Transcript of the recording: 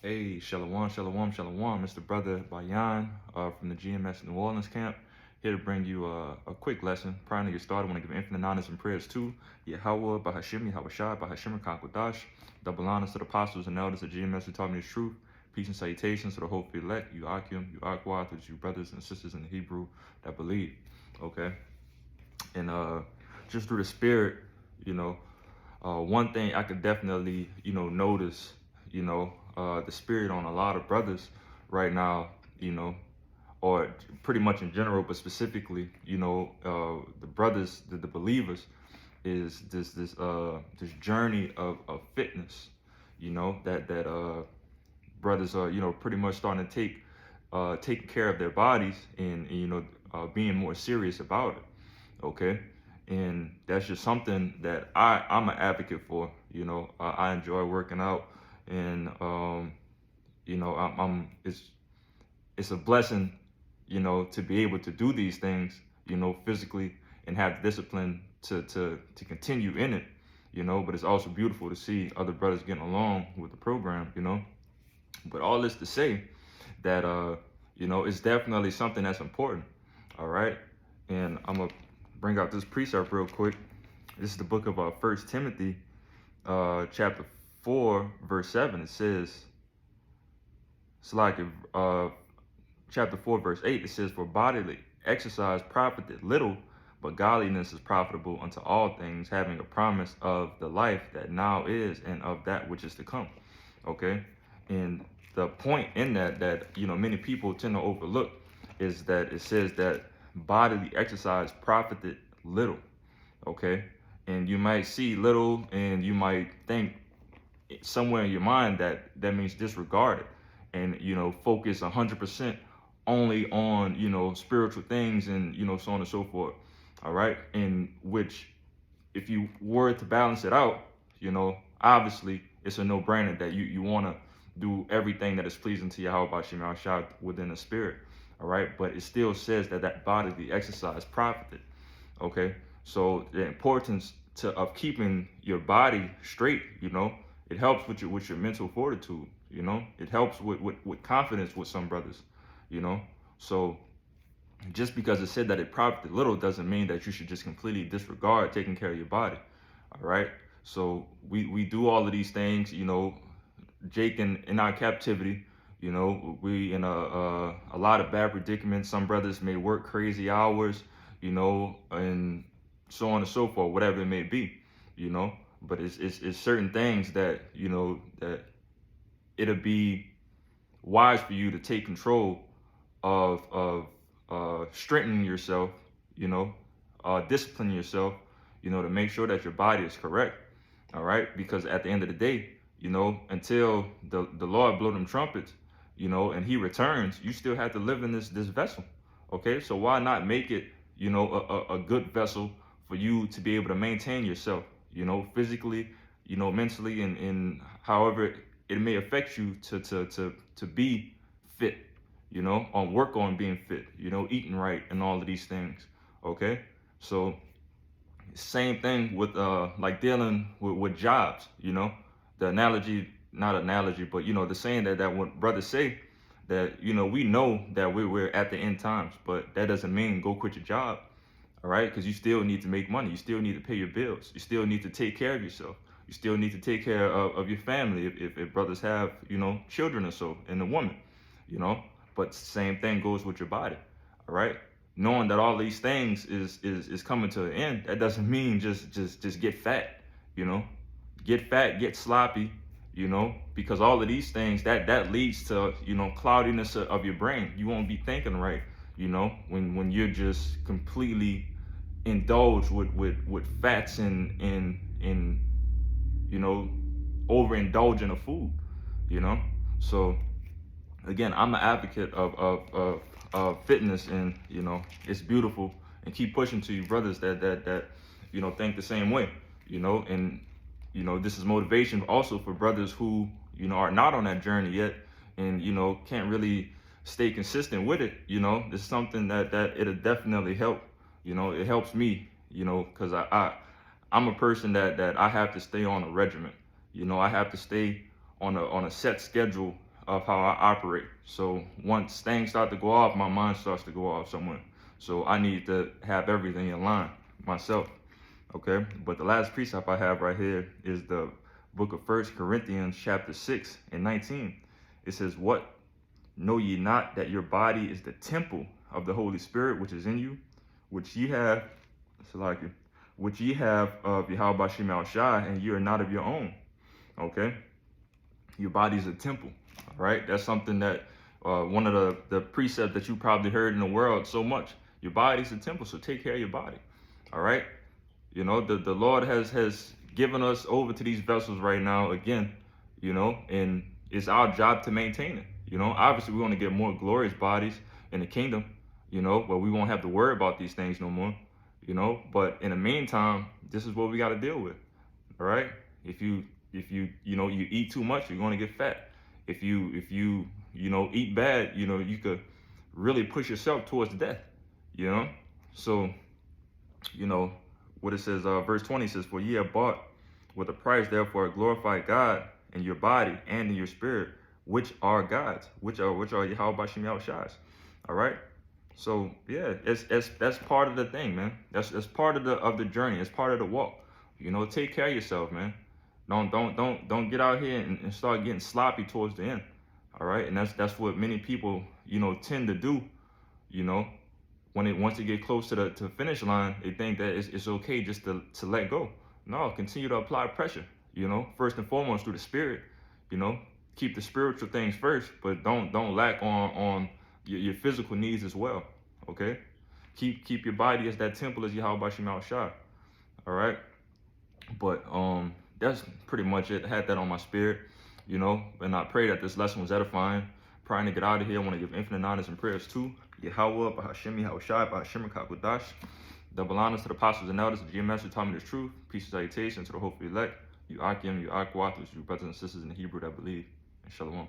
Hey, Shalom, Shalom, Shalom. It's the brother Bayan from the GMS New Orleans camp. Here to bring you a quick lesson. Prior to get started, I want to give infinite honors and prayers to Yahweh, Bahashim, Yahweh Shai, Bahashim, Kakwadash. Double honors to the apostles and elders of GMS who taught me the truth. Peace and salutations to the hopeful elect, you Akim, you Aqua, to you brothers and sisters in the Hebrew that believe. Okay? And just through the spirit, you know, one thing I could definitely, notice, the spirit on a lot of brothers right now, or pretty much in general, but specifically, the brothers, the believers, is this journey of fitness, that brothers are, pretty much starting to taking care of their bodies and being more serious about it. Okay. And that's just something that I'm an advocate for. I enjoy working out, and I'm it's a blessing, to be able to do these things, physically, and have discipline to continue in it, but it's also beautiful to see other brothers getting along with the program. But all this to say that it's definitely something that's important. All right. And I'm gonna bring out this precept real quick. This is the book of 1 Timothy, chapter 4, verse 7. It says, it's like chapter 4, verse 8. It says, "For bodily exercise profiteth little, but godliness is profitable unto all things, having a promise of the life that now is and of that which is to come." Okay. And the point in that many people tend to overlook is that it says that bodily exercise profited little. Okay. And you might see little and you might think somewhere in your mind that means disregard it and focus 100% only on spiritual things and so on and so forth. All right. In which, if you were to balance it out, obviously it's a no-brainer that you want to do everything that is pleasing to Yahweh Shema Shah within the spirit. All right. But it still says that bodily exercise profited. Okay. So the importance of keeping your body straight, it helps with your mental fortitude, it helps with confidence with some brothers, you know. So just because it said that it profited little doesn't mean that you should just completely disregard taking care of your body. All right. So we do all of these things, Jake in our captivity, we in a lot of bad predicaments. Some brothers may work crazy hours, and so on and so forth, whatever it may be, but it's certain things that, that it'll be wise for you to take control of strengthening yourself, disciplining yourself, to make sure that your body is correct. All right. Because at the end of the day, until the Lord blow them trumpets, and he returns, you still have to live in this vessel. Okay. So why not make it, a good vessel for you to be able to maintain yourself, physically, mentally, and however it may affect you to be fit, on work on being fit, eating right and all of these things. Okay. So same thing with like dealing with jobs, the analogy, not analogy, but the saying that when brothers say that, we know that we're at the end times, but that doesn't mean go quit your job. All right. Because you still need to make money. You still need to pay your bills. You still need to take care of yourself. You still need to take care of your family if brothers have, children or so, and a woman, but same thing goes with your body. All right. Knowing that all these things is coming to an end, that doesn't mean just get fat, get fat, get sloppy, because all of these things that leads to, cloudiness of your brain. You won't be thinking right, when you're just completely indulged with fats and overindulging of food, So again, I'm an advocate of fitness, and it's beautiful, and keep pushing to you brothers that think the same way, and this is motivation also for brothers who are not on that journey yet, and can't really stay consistent with it. It's something that it'll definitely help. It helps me, because I'm a person that I have to stay on a regimen. I have to stay on a set schedule, of how I operate. So once things start to go off, my mind starts to go off somewhere. So I need to have everything in line myself. Okay, but the last precept I have right here is the book of 1 Corinthians chapter 6 and 19. It says, "What? Know ye not that your body is the temple of the Holy Spirit which is in you, which ye have, which ye have of Yahweh Shem Al Shai, and you are not of your own." Okay, your body is a temple. All right, that's something that one of the precepts that you probably heard in the world so much. Your body is a temple, so take care of your body. All right. You know, the Lord has given us over to these vessels right now again, you know, and it's our job to maintain it. You know, obviously we want to get more glorious bodies in the kingdom, you know, where we won't have to worry about these things no more, you know. But in the meantime, this is what we got to deal with. All right. If you you eat too much, you're going to get fat. If you eat bad, you know, you could really push yourself towards death, you know. So, you know, what it says, verse 20 says, "For ye are bought with a price, therefore glorify God in your body and in your spirit, which are God's, which are Yahweh Shem Yahushai's." All right. So yeah, that's part of the thing, man. That's part of the journey. It's part of the walk. You know, take care of yourself, man. Don't get out here and start getting sloppy towards the end. All right. And that's what many people, you know, tend to do, you know. Once they get close to the finish line, they think that it's okay just to let go. No, continue to apply pressure, you know, first and foremost through the spirit, you know, keep the spiritual things first, but don't lack on your physical needs as well. Okay. Keep your body as that temple as Yahweh Shem Al Shai. All right. But that's pretty much it. I had that on my spirit, you know, and I pray that this lesson was edifying. Praying to get out of here, I want to give infinite honors and prayers to Yahweh, Bahashemi, Yahushai, Bahashemi, Kakudash. Double honors to the apostles and elders, the GMS who taught me the truth. Peace and salutation to the hopefully elect. You Akim, you Akwathus, you brothers and sisters in the Hebrew that believe. And Shalom.